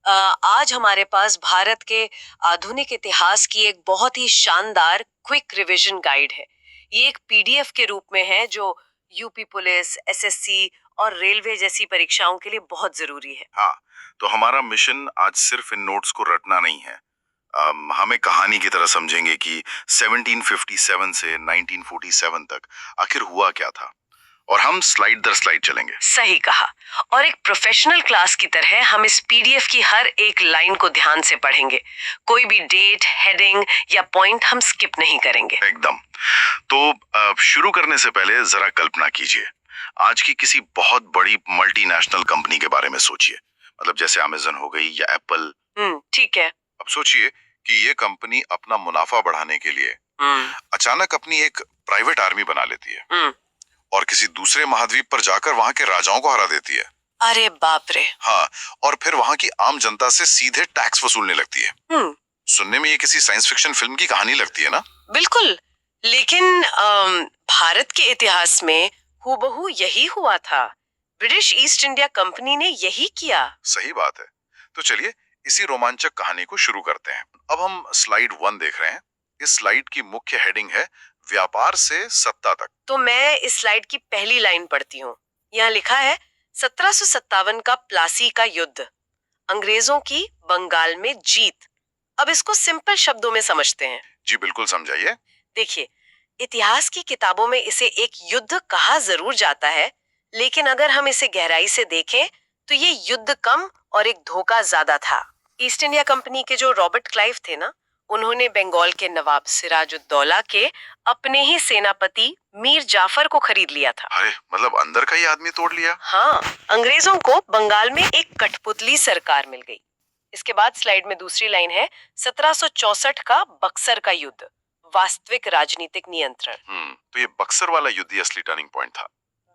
आज हमारे पास भारत के आधुनिक इतिहास की एक बहुत ही शानदार क्विक रिवीजन गाइड है। ये एक पीडीएफ के रूप में है जो यूपी पुलिस, एसएससी और रेलवे जैसी परीक्षाओं के लिए बहुत जरूरी है। हाँ, तो हमारा मिशन आज सिर्फ इन नोट्स को रटना नहीं है। हमें कहानी की तरह समझेंगे कि 1757 से 1947 तक आखिर हुआ क्या था, और हम स्लाइड दर स्लाइड चलेंगे। सही कहा। और एक प्रोफेशनल क्लास की तरह हम इस पीडीएफ की हर एक लाइन को ध्यान से पढ़ेंगे। कोई भी डेट, हेडिंग या पॉइंट हम स्किप नहीं करेंगे। एकदम। तो शुरू करने से पहले जरा कल्पना कीजिए, आज की किसी बहुत बड़ी मल्टीनेशनल कंपनी के बारे में सोचिए। मतलब जैसे अमेज़न हो गई या एप्पल। ठीक है। अब सोचिए कि ये कंपनी अपना मुनाफा बढ़ाने के लिए अचानक अपनी एक प्राइवेट आर्मी बना लेती है और किसी दूसरे महाद्वीप पर जाकर वहां के राजाओं को हरा देती है। अरे बाप रे। हाँ, और फिर वहां की आम जनता से सीधे टैक्स वसूलने लगती है। सुनने में ये किसी साइंस फिक्शन फिल्म की कहानी लगती है ना? बिल्कुल। लेकिन भारत के इतिहास में हूबहू यही हुआ था। ब्रिटिश ईस्ट इंडिया कंपनी ने यही किया। सही बात है। तो चलिए इसी रोमांचक कहानी को शुरू करते हैं। अब हम स्लाइड 1 देख रहे हैं। इस स्लाइड की मुख्य हेडिंग है व्यापार से सत्ता तक। तो मैं इस स्लाइड की पहली लाइन पढ़ती हूँ। यहाँ लिखा है 1757 का प्लासी का युद्ध, अंग्रेजों की बंगाल में जीत। अब इसको सिंपल शब्दों में समझते हैं। जी बिल्कुल, समझाइए। देखिए, इतिहास की किताबों में इसे एक युद्ध कहा जरूर जाता है, लेकिन अगर हम इसे गहराई से देखें तो ये युद्ध कम और एक धोखा ज्यादा था। ईस्ट इंडिया कंपनी के जो रॉबर्ट क्लाइव थे ना, उन्होंने बंगाल के नवाब सिराजुद्दौला के अपने ही सेनापति मीर जाफर को खरीद लिया था। अरे मतलब अंदर का ही आदमी तोड़ लिया। हाँ, अंग्रेजों को बंगाल में एक कठपुतली सरकार मिल गई। इसके बाद स्लाइड में दूसरी लाइन है 1764 का बक्सर का युद्ध, वास्तविक राजनीतिक नियंत्रण। तो ये बक्सर वाला युद्ध ही असली टर्निंग पॉइंट था।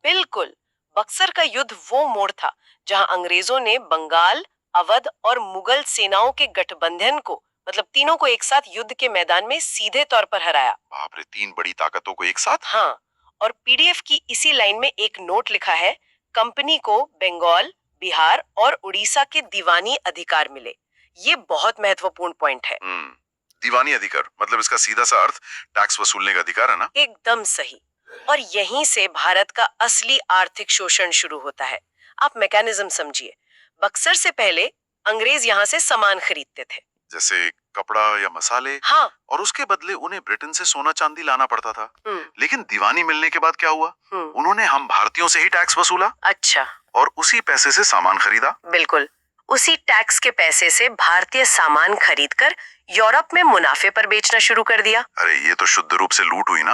बिल्कुल। बक्सर का युद्ध वो मोड़ था जहां अंग्रेजों ने बंगाल, अवध और मुगल सेनाओं के गठबंधन को, मतलब तीनों को एक साथ युद्ध के मैदान में सीधे तौर पर हराया। बाप रे, 3 बड़ी ताकतों को एक साथ। हाँ, और पीडीएफ की इसी लाइन में एक नोट लिखा है, कंपनी को बंगाल, बिहार और उड़ीसा के दीवानी अधिकार मिले। ये बहुत महत्वपूर्ण पॉइंट है। दीवानी अधिकार मतलब इसका सीधा सा अर्थ टैक्स वसूलने का अधिकार है ना? एकदम सही। और यहीं से भारत का असली आर्थिक शोषण शुरू होता है। आप मैकेनिज्म समझिए। बक्सर से पहले अंग्रेज यहाँ से सामान खरीदते थे, जैसे कपड़ा या मसाले। हाँ, और उसके बदले उन्हें ब्रिटेन से सोना चांदी लाना पड़ता था। लेकिन दीवानी मिलने के बाद क्या हुआ? उन्होंने हम भारतीयों से ही टैक्स वसूला। अच्छा। और उसी पैसे से सामान खरीदा। बिल्कुल। उसी टैक्स के पैसे से भारतीय सामान खरीदकर यूरोप में मुनाफे पर बेचना शुरू कर दिया। अरे ये तो शुद्ध रूप से लूट हुई ना।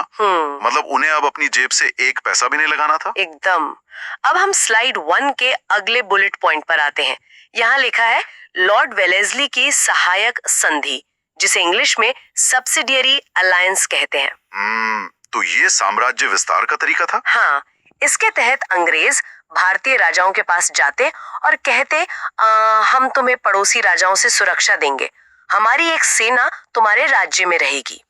मतलब उन्हें अब अपनी जेब से एक पैसा भी नहीं लगाना था। एकदम। अब हम स्लाइड 1 के अगले बुलेट पॉइंट पर आते हैं। यहाँ लिखा है लॉर्ड वेलेस्ली की सहायक संधि, जिसे इंग्लिश में सब्सिडियरी अलायंस कहते हैं। तो ये साम्राज्य विस्तार का तरीका था। हाँ, इसके तहत अंग्रेज भारतीय राजाओं के पास जाते और कहते, हम तुम्हें पड़ोसी राजाओं से सुरक्षा देंगे, हमारी एक सेना तुम्हारे राज्य में रहेगी।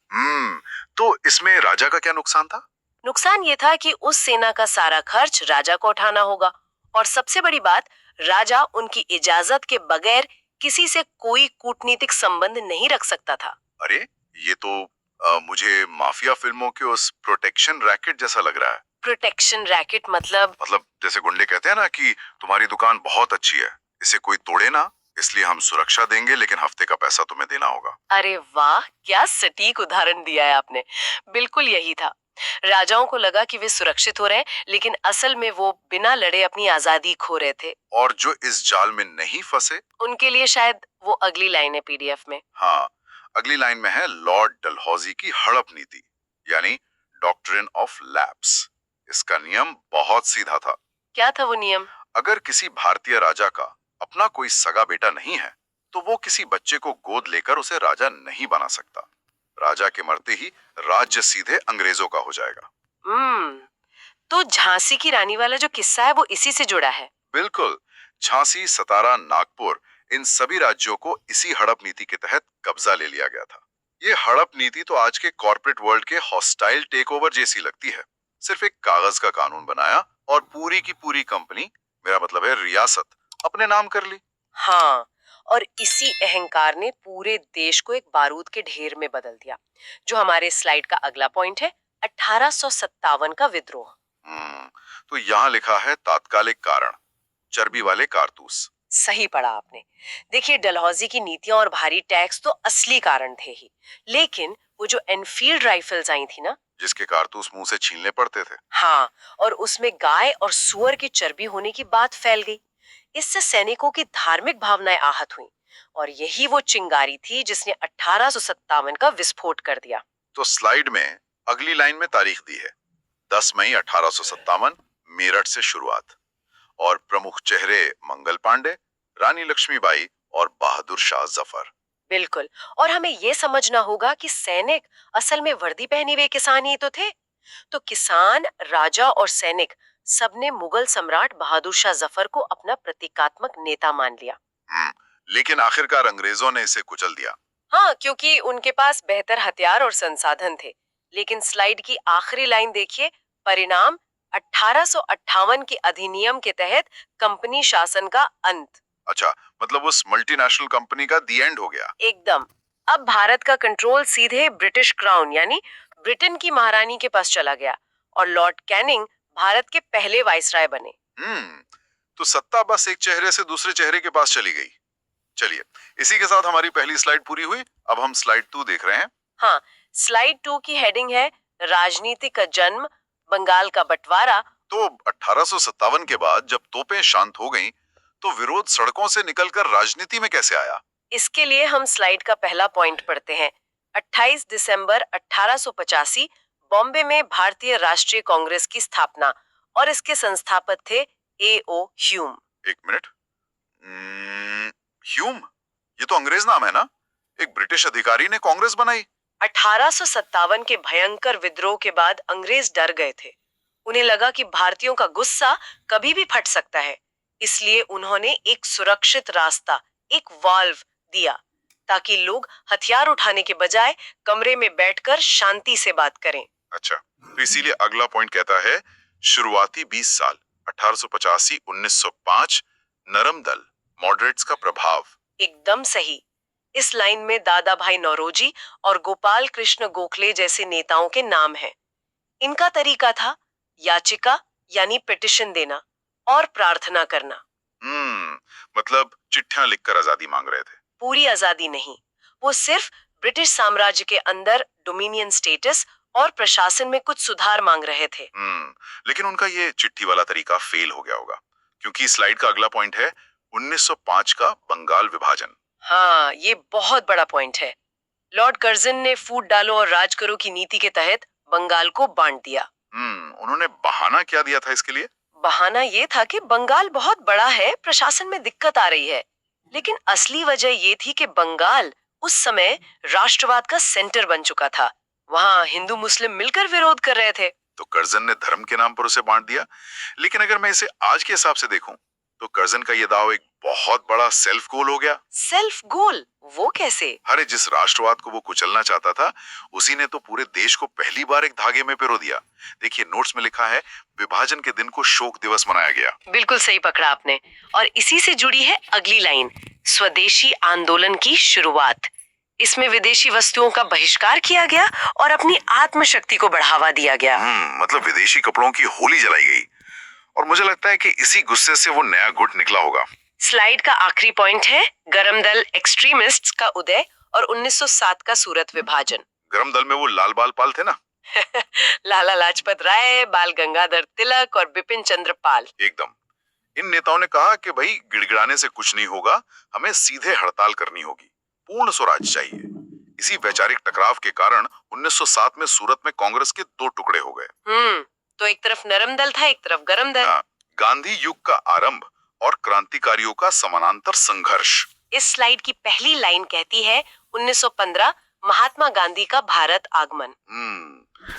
तो इसमें राजा का क्या नुकसान था? नुकसान ये था कि उस सेना का सारा खर्च राजा को उठाना होगा, और सबसे बड़ी बात, राजा उनकी इजाजत के बगैर किसी से कोई कूटनीतिक संबंध नहीं रख सकता था। अरे ये तो मुझे माफिया फिल्मों के उस प्रोटेक्शन रैकेट जैसा लग रहा है। प्रोटेक्शन रैकेट मतलब जैसे गुंडे कहते हैं ना कि तुम्हारी दुकान बहुत अच्छी है, इसे कोई तोड़े ना, इसलिए हम सुरक्षा देंगे, लेकिन हफ्ते का पैसा तुम्हें देना होगा। अरे वाह, क्या सटीक उदाहरण दिया है आपने। बिल्कुल यही था। राजाओं को लगा कि वे सुरक्षित हो रहे हैं, लेकिन असल में वो बिना लड़े अपनी आजादी खो रहे थे। और जो इस जाल में नहीं फंसे, उनके लिए शायद वो अगली लाइन है पीडीएफ में। हाँ, अगली लाइन में है लॉर्ड डलहौजी की हड़प नीति, यानी डॉक्ट्रिन ऑफ लैप्स। इसका नियम बहुत सीधा था। क्या था वो नियम? अगर किसी भारतीय राजा का अपना कोई सगा बेटा नहीं है, तो वो किसी बच्चे को गोद लेकर उसे राजा नहीं बना सकता। राजा के मरते ही राज्य सीधे अंग्रेजों का हो जाएगा। तो झांसी की रानी वाला जो किस्सा है वो इसी से जुड़ा है। बिल्कुल। झांसी, सतारा, नागपुर, इन सभी राज्यों को इसी हड़प नीति के तहत कब्जा ले लिया गया था। ये हड़प नीति तो आज के कॉर्पोरेट वर्ल्ड के हॉस्टाइल टेकओवर जैसी लगती है। सिर्फ एक कागज का कानून बनाया और पूरी की पूरी कंपनी, मेरा मतलब है रियासत, अपने नाम कर ली। हाँ, और इसी अहंकार ने पूरे देश को एक बारूद के ढेर में बदल दिया। जो हमारे स्लाइड का अगला पॉइंट है, 1857 का विद्रोह। तो यहाँ लिखा है तात्कालिक कारण, चर्बी वाले कारतूस। सही पढ़ा आपने। देखिए, डलहौजी की नीतियां और भारी टैक्स तो असली कारण थे ही, लेकिन वो जो एनफील्ड राइफल्स आई थी ना, जिसके कारतूस मुंह से छीलने पड़ते थे। हाँ, और उसमें गाय और सुअर की चर्बी होने की बात फैल गई। इससे सैनिकों की धार्मिक भावनाएं आहत हुई और यही वो चिंगारी थी जिसने 1857 का विस्फोट कर दिया। तो स्लाइड में अगली लाइन में तारीख दी है 10 मई 1857, मेरठ से शुरुआत। और प्रमुख चेहरे मंगल पांडे, रानी लक्ष्मीबाई और बहादुर शाह जफर। बिल्कुल। और हमें ये समझना होगा कि सैनिक असल में वर्दी पहने हुए किसान ही तो थे। तो किसान, राजा और सैनिक सबने मुगल सम्राट बहादुर शाह जफर को अपना प्रतीकात्मक नेता मान लिया। लेकिन आखिरकार अंग्रेजों ने इसे कुचल दिया। हाँ, क्योंकि उनके पास बेहतर हथियार और संसाधन थे। लेकिन स्लाइड की आखिरी लाइन देखिए, परिणाम 1858 के अधिनियम के तहत कंपनी शासन का अंत। अच्छा, मतलब उस मल्टीनेशनल कंपनी का दी एंड हो गया। एकदम। अब भारत का कंट्रोल सीधे ब्रिटिश क्राउन यानी ब्रिटेन की महारानी के पास चला गया और लॉर्ड कैनिंग भारत के पहले वाइसराय बने। तो सत्ता बस एक चेहरे से दूसरे चेहरे के पास चली गई। चलिए, इसी के साथ हमारी पहली स्लाइड पूरी हुई। अब हम स्लाइड 2 देख रहे हैं। हाँ, स्लाइड 2 की हेडिंग है राजनीति का जन्म, बंगाल का बंटवारा। तो 1857 के बाद जब तोपें शांत हो गईं, तो विरोध सड़कों से निकलकर राजनीति में कैसे आया? इसके लिए हम स्लाइड का पहला पॉइंट पढ़ते हैं। 28 दिसंबर 1885 बॉम्बे में भारतीय राष्ट्रीय कांग्रेस की स्थापना और इसके संस्थापक थे A.O. ह्यूम। एक मिनट, ह्यूम, ये तो अंग्रेज नाम है ना? एक ब्रिटिश अधिकारी ने कांग्रेस बनाई। 1857 के भयंकर विद्रोह के बाद अंग्रेज डर गए थे। उन्हें लगा कि भारतीयों का गुस्सा कभी भी फट सकता है। इसलिए उन्होंने एक सुरक्षित रास्ता, एक वाल्व दिया ताकि लोग हथियार उठाने के बजाय कमरे में बैठकर शांति से बात करें। अच्छा, तो इसीलिए अगला पॉइंट कहता है शुरुआती 20 साल 1885-1905 नरम दल मॉडरेट्स का प्रभाव। एकदम सही। इस लाइन में दादा भाई नौरोजी और गोपाल कृष्ण गोखले जैसे नेताओं के नाम हैं। इनका तरीका था याचिका यानी पिटिशन देना और प्रार्थना करना। मतलब चिट्ठियां लिखकर आजादी मांग रहे थे। पूरी आजादी नहीं, वो सिर्फ ब्रिटिश साम्राज्य के अंदर डोमिनियन स्टेटस और प्रशासन में कुछ सुधार मांग रहे थे। लेकिन उनका ये चिट्ठी वाला तरीका फेल हो गया होगा, क्योंकि स्लाइड का अगला पॉइंट है 1905 का बंगाल विभाजन। हाँ, ये बहुत बड़ा पॉइंट है। लॉर्ड कर्जन ने फूट डालो और राज करो की नीति के तहत बंगाल को बांट दिया। उन्होंने बहाना क्या दिया था इसके लिए? बहाना ये था कि बंगाल बहुत बड़ा है, प्रशासन में दिक्कत आ रही है। लेकिन असली वजह ये थी कि बंगाल उस समय राष्ट्रवाद का सेंटर बन चुका था। वहाँ हिंदू मुस्लिम मिलकर विरोध कर रहे थे। तो कर्जन ने धर्म के नाम पर उसे बांट दिया। लेकिन अगर मैं इसे आज के हिसाब से देखूं, तो कर्जन का यह दाव एक बहुत बड़ा सेल्फ गोल हो गया। Self goal? वो कैसे? अरे, जिस राष्ट्रवाद को वो कुचलना चाहता था, उसी ने तो पूरे देश को पहली बार एक धागे में पिरो दिया। देखिए, नोट्स में लिखा है विभाजन के दिन को शोक दिवस मनाया गया। बिल्कुल सही पकड़ा आपने। और इसी से जुड़ी है अगली लाइन, स्वदेशी आंदोलन की शुरुआत। इसमें विदेशी वस्तुओं का बहिष्कार किया गया और अपनी आत्मशक्ति को बढ़ावा दिया गया। मतलब विदेशी कपड़ों की होली जलाई गई। और मुझे लगता है कि इसी गुस्से से वो नया गुट निकला होगा। स्लाइड का आखिरी पॉइंट है गरम दल एक्सट्रीमिस्ट्स का उदय और 1907 का सूरत विभाजन। गरम दल में वो लाल बाल पाल थे ना? लाला लाजपत राय, बाल गंगाधर तिलक और बिपिन चंद्र पाल। एकदम। इन नेताओं ने कहा कि भाई, गिड़गिड़ाने से कुछ नहीं होगा, हमें सीधे हड़ताल करनी होगी, पूर्ण स्वराज चाहिए। इसी वैचारिक टकराव के कारण 1907 में सूरत में कांग्रेस के 2 टुकड़े हो गए। तो एक तरफ नरम दल था, एक तरफ गरम दल। गांधी युग का आरंभ और क्रांतिकारियों का समानांतर संघर्ष। इस स्लाइड की पहली लाइन कहती है 1915 महात्मा गांधी का भारत आगमन।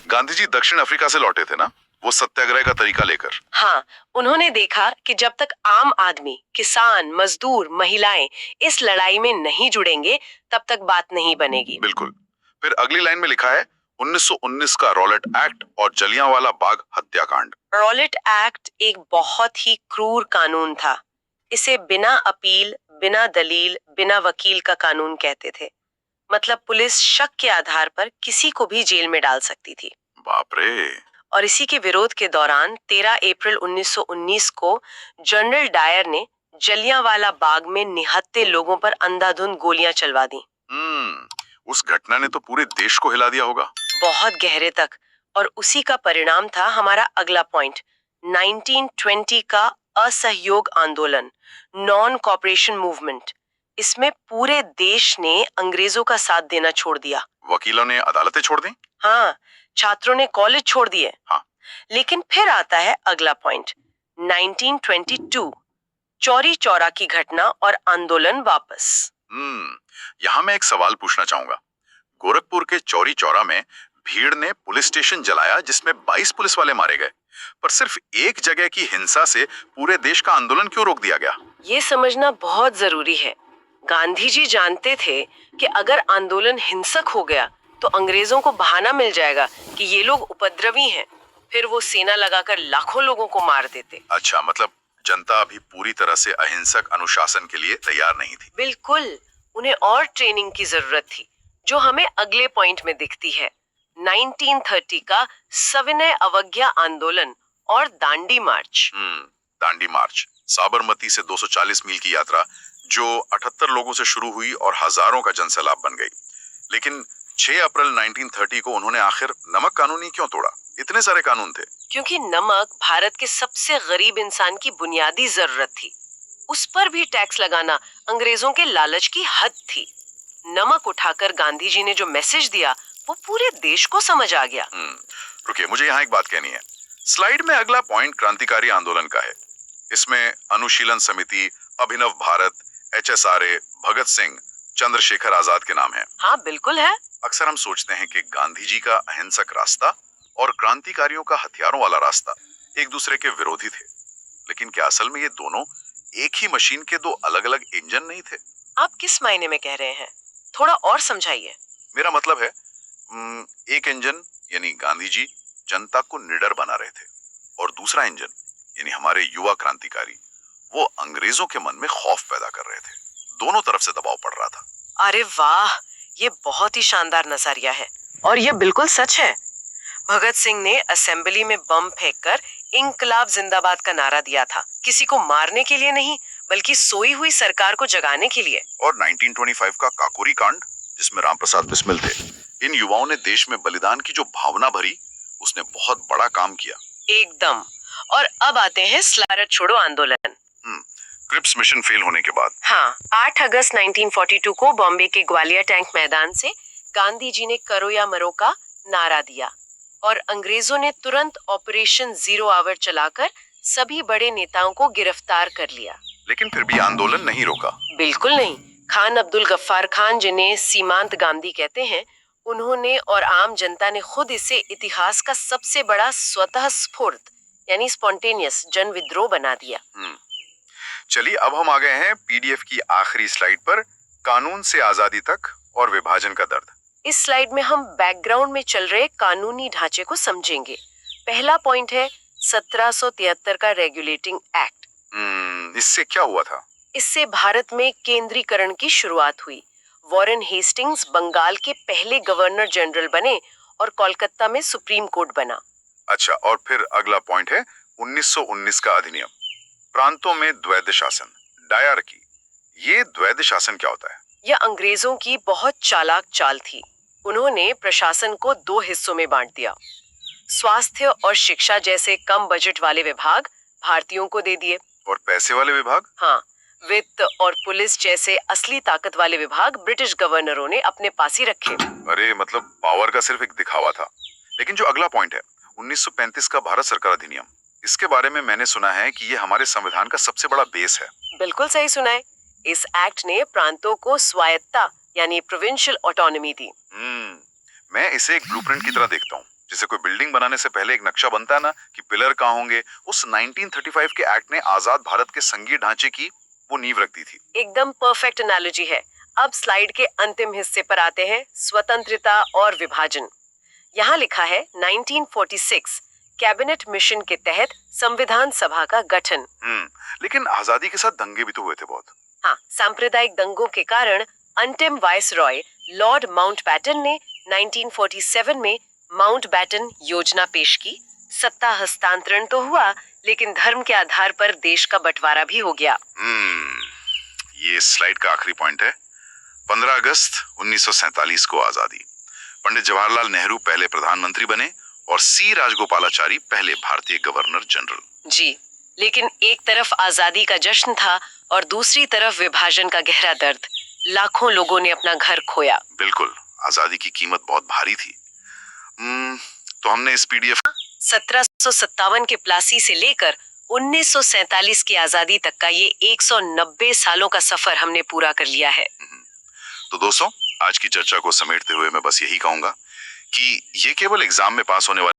गांधी जी दक्षिण अफ्रीका से लौटे थे ना, वो सत्याग्रह का तरीका लेकर। हाँ, उन्होंने देखा कि जब तक आम आदमी, किसान, मजदूर, महिलाएं इस लड़ाई में नहीं जुड़ेंगे, तब तक बात नहीं बनेगी। बिल्कुल। फिर अगली लाइन में लिखा है 1919 का रॉलेट एक्ट और जलियांवाला बाग हत्याकांड। रॉलेट एक्ट एक बहुत ही क्रूर कानून था। इसे बिना अपील, बिना दलील, बिना वकील का कानून कहते थे। मतलब पुलिस शक के आधार पर किसी को भी जेल में डाल सकती थी। बाप रे। और इसी के विरोध के दौरान 13 अप्रैल 1919 को जनरल डायर ने जलियांवाला बाग में निहत्थे लोगों पर अंधाधुंध गोलियां चलवा दी। उस घटना ने तो पूरे देश को हिला दिया होगा। बहुत गहरे तक। और उसी का परिणाम था हमारा अगला पॉइंट, 1920 का असहयोग आंदोलन, नॉन कॉपरेशन मूवमेंट। इसमें पूरे देश ने अंग्रेजों का साथ देना छोड़ दिया। वकीलों ने अदालतें छोड़ दी। हाँ, छात्रों ने कॉलेज छोड़ दिए। हाँ। लेकिन फिर आता है अगला पॉइंट, 1922, चौरी चौरा की घटना और आंदोलन वापस। यहाँ मैं एक सवाल पूछना चाहूंगा। गोरखपुर के चौरी चौरा में भीड़ ने पुलिस स्टेशन जलाया जिसमें 22 पुलिस वाले मारे गए, पर सिर्फ एक जगह की हिंसा से पूरे देश का आंदोलन क्यों रोक दिया गया? ये समझना बहुत जरूरी है। गांधी जी जानते थे कि अगर आंदोलन हिंसक हो गया तो अंग्रेजों को बहाना मिल जाएगा कि ये लोग उपद्रवी हैं। फिर वो सेना लगाकर लाखों लोगों को मार देते। अच्छा, मतलब जनता अभी पूरी तरह से अहिंसक अनुशासन के लिए तैयार नहीं थी। बिल्कुल, उन्हें और ट्रेनिंग की जरूरत थी, जो हमें अगले पॉइंट में दिखती है, 1930 का सविनय अवज्ञा आंदोलन और दांडी मार्च। दांडी मार्च, साबरमती से 240 मील की यात्रा जो 78 लोगों से शुरू हुई और हजारों का जनसैलाब बन गई। लेकिन 6 अप्रैल 1930 को उन्होंने आखिर नमक कानून ही क्यों तोड़ा? इतने सारे कानून थे। क्योंकि नमक भारत के सबसे गरीब इंसान की बुनियादी जरूरत थी। उस पर भी टैक्स लगाना अंग्रेजों के लालच की हद थी। नमक उठाकर गांधी जी ने जो मैसेज दिया वो पूरे देश को समझ आ गया। रुकिए, मुझे यहाँ एक बात कहनी है। स्लाइड में अगला पॉइंट क्रांतिकारी आंदोलन का है। इसमें अनुशीलन समिति, अभिनव भारत, HSRA, भगत सिंह, चंद्रशेखर आजाद के नाम है। हाँ बिल्कुल है। अक्सर हम सोचते हैं कि गांधी जी का अहिंसक रास्ता और क्रांतिकारियों का हथियारों वाला रास्ता एक दूसरे के विरोधी थे, लेकिन क्या असल में ये दोनों एक ही मशीन के दो अलग अलग इंजन नहीं थे? आप किस मायने में कह रहे हैं? थोड़ा और समझाइए। मेरा मतलब है, एक इंजन यानी गांधी जी जनता को निडर बना रहे थे, और दूसरा इंजन यानी हमारे युवा क्रांतिकारी वो अंग्रेजों के मन में खौफ पैदा कर रहे थे। दोनों तरफ से दबाव पड़ रहा था। अरे वाह, ये बहुत ही शानदार नजरिया है और ये बिल्कुल सच है। भगत सिंह ने असेंबली में बम फेंककर इंकलाब जिंदाबाद का नारा दिया था, किसी को मारने के लिए नहीं बल्कि सोई हुई सरकार को जगाने के लिए। और 1925 का काकोरी कांड, जिसमें रामप्रसाद बिस्मिल थे, इन युवाओं ने देश में बलिदान की जो भावना भरी, उसने बहुत बड़ा काम किया। एकदम। और अब आते हैं भारत छोड़ो आंदोलन। क्रिप्स मिशन फेल होने के बाद। हाँ, 8 अगस्त 1942 को बॉम्बे के ग्वालियर टैंक मैदान से गांधी जी ने करो या मरो का नारा दिया और अंग्रेजों ने तुरंत ऑपरेशन 0 आवर चलाकर सभी बड़े नेताओं को गिरफ्तार कर लिया। लेकिन फिर भी आंदोलन नहीं रोका। बिल्कुल नहीं। खान अब्दुल गफ्फार खान, जिन्हें सीमांत गांधी कहते हैं, उन्होंने और आम जनता ने खुद इसे इतिहास का सबसे बड़ा स्वतः स्फूर्त यानी स्पॉन्टेनियस जन विद्रोह बना दिया। चलिए, अब हम आ गए हैं PDF की आखिरी स्लाइड पर, कानून से आजादी तक और विभाजन का दर्द। इस स्लाइड में हम बैकग्राउंड में चल रहे कानूनी ढांचे को समझेंगे। पहला पॉइंट है 1773 का रेगुलेटिंग एक्ट। इससे क्या हुआ था? इससे भारत में केंद्रीकरण की शुरुआत हुई। वॉरेन हेस्टिंग्स बंगाल के पहले गवर्नर जनरल बने और कोलकाता में सुप्रीम कोर्ट बना। अच्छा, और फिर अगला पॉइंट है 1919 का अधिनियम, प्रांतों में द्वैध शासन, डायरकी। ये द्वैध शासन क्या होता है? यह अंग्रेजों की बहुत चालाक चाल थी। उन्होंने प्रशासन को 2 हिस्सों में बांट दिया। स्वास्थ्य और शिक्षा जैसे कम बजट वाले विभाग भारतीयों को दे दिए। और पैसे वाले विभाग? हाँ, वित्त और पुलिस जैसे असली ताकत वाले विभाग ब्रिटिश गवर्नरों ने अपने पास ही रखे। अरे, मतलब पावर का सिर्फ एक दिखावा था। लेकिन जो अगला पॉइंट है 1935 का भारत सरकार अधिनियम, इसके बारे में मैंने सुना है कि ये हमारे संविधान का सबसे बड़ा बेस है। बिल्कुल सही सुना है। इस एक्ट ने प्रांतों को स्वायत्तता यानी प्रोविंशियल ऑटोनॉमी दी। मैं इसे एक ब्लूप्रिंट की तरह देखता हूँ। जैसे कोई बिल्डिंग बनाने से पहले एक नक्शा बनता है ना कि पिलर कहाँ होंगे, उस 1935 के एक्ट ने आजाद भारत के संघीय ढांचे की वो नींव रख दी थी। एकदम परफेक्ट एनालॉजी है। अब स्लाइड के अंतिम हिस्से पर आते हैं, स्वतंत्रता और विभाजन। यहाँ लिखा है 1946 कैबिनेट मिशन के तहत संविधान सभा का गठन। लेकिन आजादी के साथ दंगे भी तो हुए थे बहुत। हाँ, सांप्रदायिक दंगों के कारण अंतिम वाइसरॉय लॉर्ड माउंटबैटन ने 1947 में माउंटबैटन योजना पेश की। सत्ता हस्तांतरण तो हुआ, लेकिन धर्म के आधार पर देश का बंटवारा भी हो गया। ये स्लाइड का आखिरी पॉइंट है। 15 अगस्त 1947 को आजादी। पंडित जवाहरलाल नेहरू पहले प्रधानमंत्री बने और सी राजगोपालाचारी पहले भारतीय गवर्नर जनरल। जी, लेकिन एक तरफ आजादी का जश्न था और दूसरी तरफ विभाजन का गहरा दर्द। लाखों लोगों ने अपना घर खोया। बिल्कुल, आजादी की कीमत बहुत भारी थी। तो हमने इस पीडीएफ 1757 के प्लासी से लेकर 1947 की आजादी तक का ये 190 सालों का सफर हमने पूरा कर लिया है। तो दोस्तों, आज की चर्चा को समेटते हुए मैं बस यही कहूंगा कि ये केवल एग्जाम में पास होने वाले